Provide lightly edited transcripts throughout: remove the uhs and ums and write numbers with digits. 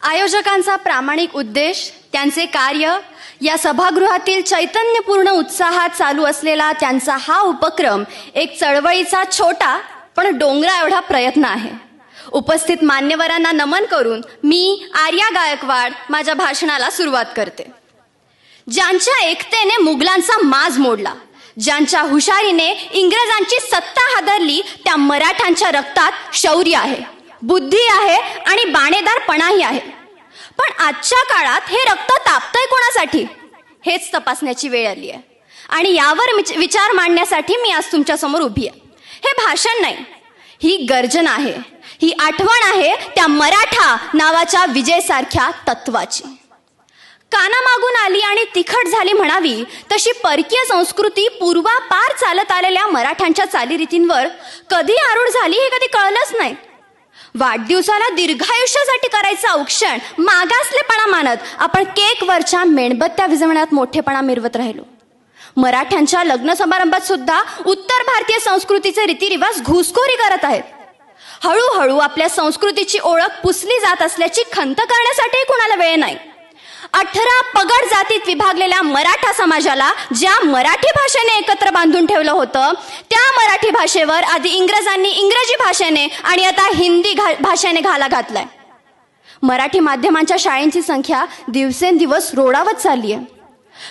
आयोजकांचा प्रामाणिक उद्देश, त्यांचे कार्य, या सभागृहातील चैतन्यपूर्ण उत्साहात चालू असलेला त्यांचा हा उपक्रम एक चळवळीचा छोटा पण डोंगरा एवढा प्रयत्न आहे. उपस्थित मान्यवरांना नमन करून मी आर्या गायकवाड माझ्या भाषणाला सुरुवात करते. ज्यांच्या एकतेने मुघलांचा माज मोडला, ज्यांच्या हुशारीने इंग्रजांची सत्ता हादरली, त्या मराठ्यांच्या रक्तात शौर्य आहे, बुद्धी आहे आणि बाणेदारपणाही आहे. पण आजच्या काळात हे रक्त तापतंय कोणासाठी, हेच तपासण्याची वेळ आली आहे. आणि यावर विचार मांडण्यासाठी मी आज तुमच्या समोर उभी आहे. हे भाषण नाही, ही गर्जना आहे, ही आठवण आहे त्या मराठा नावाच्या विजयसारख्या तत्वाची. कानामागून आली आणि तिखट झाली म्हणावी तशी परकीय संस्कृती पूर्वापार चालत आलेल्या मराठ्यांच्या चालीरीतींवर कधी आरूढ झाली हे कधी कळलंच नाही. वाढदिवसाला दीर्घायुष्यासाठी करायचं औक्षण मागासलेपणा मानत आपण केकवरच्या मेणबत्त्या विझवण्यात मोठेपणा मिरवत राहिलो. मराठ्यांच्या लग्न समारंभात सुद्धा उत्तर भारतीय संस्कृतीचे रीतिरिवाज घुसखोरी करत आहेत. हळूहळू आपल्या संस्कृतीची ओळख पुसली जात असल्याची खंत करण्यासाठी कुणाला वेळ नाही. 18 पगड जातीत विभागलेल्या मराठा समाजाला ज्या मराठी भाषेने एकत्र बांधून ठेवलं होतं, त्या मराठी भाषेवर आधी इंग्रजांनी इंग्रजी भाषेने आणि आता हिंदी भाषेने घाला घातलाय. मराठी माध्यमांच्या शाळांची संख्या दिवसेंदिवस रोडावत चालली आहे.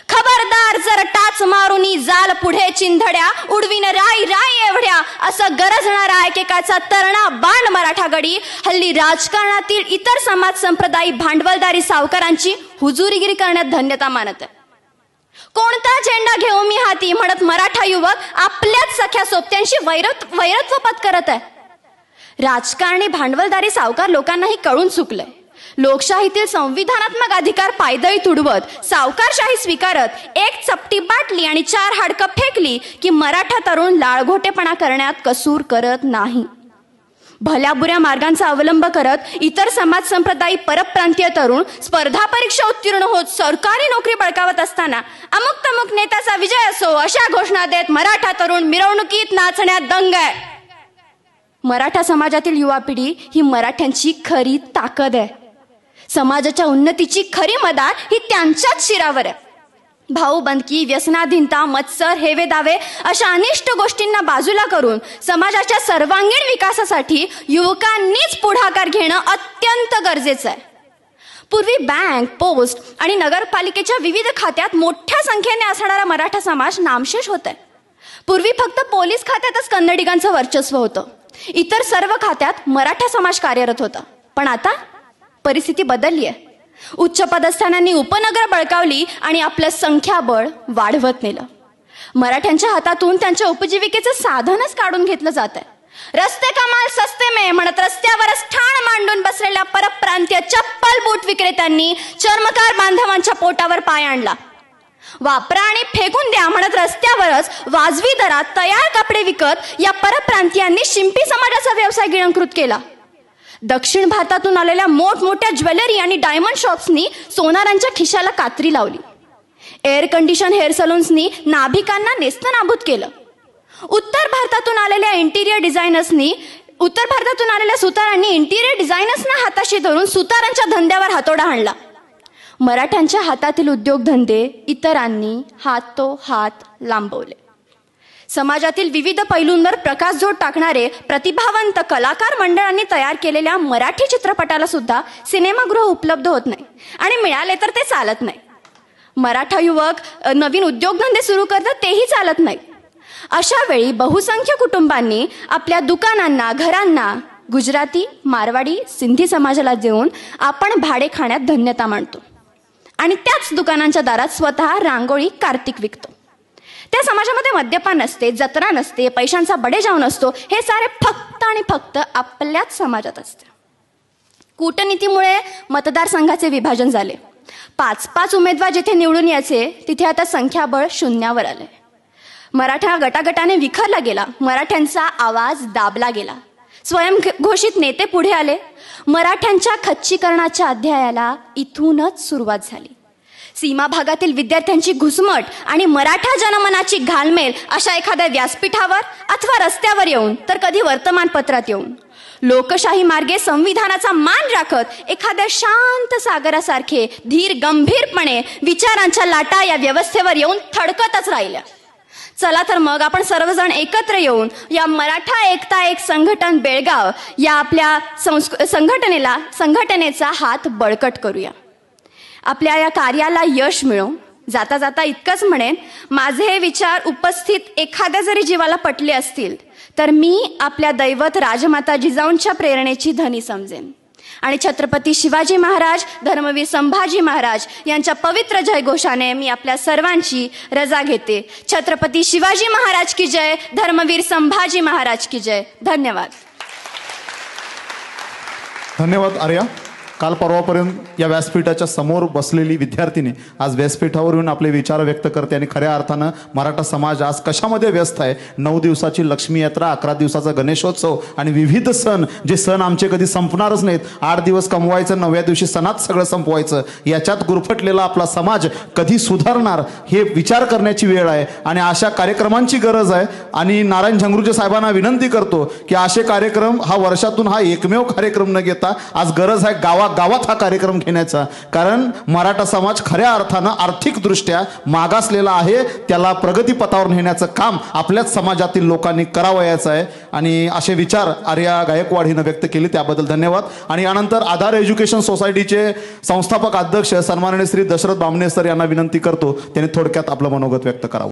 खबरदार जर टाच मारुनी जाल पुढे चिंधड्या, उडवीन राई राई एवढ्या असं गरजणारा एकेकाचा तरणा बाण मराठा गडी हल्ली राजकारणातील इतर समाज संप्रदाय भांडवलदारी सावकारांची हुजुरीगिरी करण्यात धन्यता मानत आहे. कोणता झेंडा घेऊ मी हाती म्हणत मराठा युवक आपल्याच सख्या सोबत्यांशी वैरत्व पत्करत आहे. राजकारणी भांडवलदारी सावकार लोकांनाही कळून चुकलंय. लोकशाहीतील संविधानात्मक अधिकार पायदळी तुडवत सावकारशाही स्वीकारत एक चपटी बाटली आणि 4 हाडकं फेकली की मराठा तरुण लाळघोटेपणा करण्यात कसूर करत नाही. भल्या बुऱ्या मार्गांचा अवलंब करत इतर समाज संप्रदायी परप्रांतीय तरुण स्पर्धा परीक्षा उत्तीर्ण होत सरकारी नोकरी बळकावत असताना अमुक तमुक नेत्याचा विजय असो अशा घोषणा देत मराठा तरुण मिरवणुकीत नाचण्यात दंग आहे. मराठा समाजातील युवा पिढी ही मराठ्यांची खरी ताकद आहे. समाजाच्या उन्नतीची खरी मदार ही त्यांच्याच शिरावर आहे. भाऊबंदकी, व्यसनाधीनता, मत्सर, हेवे दावे अशा अनिष्ट गोष्टींना बाजूला करून समाजाच्या सर्वांगीण विकासासाठी युवकांनीच पुढाकार घेणं अत्यंत गरजेचं आहे. पूर्वी बँक, पोस्ट आणि नगरपालिकेच्या विविध खात्यात मोठ्या संख्येने असणारा मराठा समाज नामशेष होत आहे. पूर्वी फक्त पोलीस खात्यातच कन्नडिगांचं वर्चस्व होतं. इतर सर्व खात्यात मराठा समाज कार्यरत होता. पण आता परिस्थिती बदलली आहे. उच्च पदस्थानांनी उपनगर बळकावली आणि आपलं संख्याबळ वाढवत नेलं. मराठ्यांच्या हातातून त्यांच्या उपजीविकेचं साधनच काढून घेतलं जात आहे. रस्ते कमाल सस्ते में म्हणत रस्त्यावरच ठाण मांडून बसलेल्या परप्रांतीय चप्पल बूट विक्रेत्यांनी चर्मकार बांधवांच्या पोटावर पाय आणला. वापरा आणि फेकून द्या म्हणत रस्त्यावरच वाजवी दरात तयार कपडे विकत या परप्रांतीयांनी शिंपी समाजाचा व्यवसाय गिळंकृत केला. दक्षिण भारतातून आलेल्या मोठमोठ्या ज्वेलरी आणि डायमंड शॉप्सनी सोनारांच्या खिशाला कात्री लावली. एअर कंडिशन हेअर सलून्सनी नाभिकांना नेस्तनाबूत केलं. उत्तर भारतातून आलेल्या सुतारांनी इंटिरियर डिझायनर्सना हाताशी धरून सुतारांच्या धंद्यावर हातोडा हाणला. मराठ्यांच्या हातातील उद्योगधंदे इतरांनी हातोहात लांबवले. समाजातील विविध पैलूंवर प्रकाशझोत टाकणारे प्रतिभावंत कलाकार मंडळांनी तयार केलेल्या मराठी चित्रपटाला सुद्धा सिनेमागृह उपलब्ध होत नाही आणि मिळाले तर ते चालत नाही. मराठा युवक नवीन उद्योगधंदे सुरू करतात तेही चालत नाही. अशा वेळी बहुसंख्य कुटुंबांनी आपल्या दुकानांना, घरांना गुजराती, मारवाडी, सिंधी समाजाला देऊन आपण भाडे खाण्यात धन्यता मानतो आणि त्याच दुकानांच्या दारात स्वतः रांगोळी, कार्तिक विकतो. त्या समाजामध्ये मद्यपान नसते, जत्रा नसते, पैशांचा बडेजाव नसतो. हे सारे फक्त आणि फक्त आपल्याच समाजात असते. कूटनीतीमुळे मतदारसंघाचे विभाजन झाले. 5-5 उमेदवार जिथे निवडून यायचे तिथे आता संख्याबळ शून्यावर आले. मराठा गटागटाने विखरला गेला. मराठ्यांचा आवाज दाबला गेला. स्वयंघोषित नेते पुढे आले. मराठ्यांच्या खच्चीकरणाच्या अध्यायाला इथूनच सुरुवात झाली. सीमा भागातील विद्यार्थ्यांची घुसमट आणि मराठा जनमनाची घालमेल अशा एखाद्या व्यासपीठावर अथवा रस्त्यावर येऊन तर कधी वर्तमानपत्रात येऊन लोकशाही मार्गे संविधानाचा मान राखत एखाद्या शांत सागरासारखे धीर गंभीरपणे विचारांच्या लाटा या व्यवस्थेवर येऊन थडकतच राहिल्या. चला तर मग आपण सर्वजण एकत्र येऊन या मराठा एकता एक संघटन बेळगाव या आपल्या संघटनेचा हात बळकट करूया. आपल्या या कार्याला यश मिळो. जाता जाता इतकंच म्हणेन, माझे हे विचार उपस्थित एखाद्या जरी जीवाला पटले असतील तर मी आपल्या दैवत राजमाता जिजाऊंच्या प्रेरणेची धनी समजेन आणि छत्रपती शिवाजी महाराज, धर्मवीर संभाजी महाराज यांच्या पवित्र जयघोषाने मी आपल्या सर्वांची रजा घेते. छत्रपती शिवाजी महाराज की जय, धर्मवीर संभाजी महाराज की जय. धन्यवाद. धन्यवाद आर्या. काल परवापर्यंत या व्यासपीठाच्या समोर बसलेली विद्यार्थिनी आज व्यासपीठावर येऊन आपले विचार व्यक्त करते आणि खऱ्या अर्थानं मराठा समाज आज कशामध्ये व्यस्त आहे. 9 दिवसाची लक्ष्मी यात्रा, 11 दिवसाचा गणेशोत्सव आणि विविध सण, जे सण आमचे कधी संपणारच नाहीत. 8 दिवस कमवायचं, 9व्या दिवशी सणात सगळं संपवायचं, याच्यात गुरफटलेला आपला समाज कधी सुधारणार हे विचार करण्याची वेळ आहे आणि अशा कार्यक्रमांची गरज आहे. आणि नारायण झंगरूजे साहेबांना विनंती करतो की असे कार्यक्रम हा वर्षातून हा एकमेव कार्यक्रम न घेता आज गरज आहे गावात हा कार्यक्रम घेण्याचा. कारण मराठा समाज खऱ्या अर्थानं आर्थिकदृष्ट्या मागासलेला आहे. त्याला प्रगतीपथावर नेण्याचं काम आपल्याच समाजातील लोकांनी करावयाचं आहे. आणि असे विचार आर्या गायकवाड हिनं व्यक्त केले, त्याबद्दल धन्यवाद. आणि यानंतर आधार एज्युकेशन सोसायटीचे संस्थापक अध्यक्ष सन्माननीय श्री दशरथ बामणे सर यांना विनंती करतो त्यांनी थोडक्यात आपलं मनोगत व्यक्त करावं.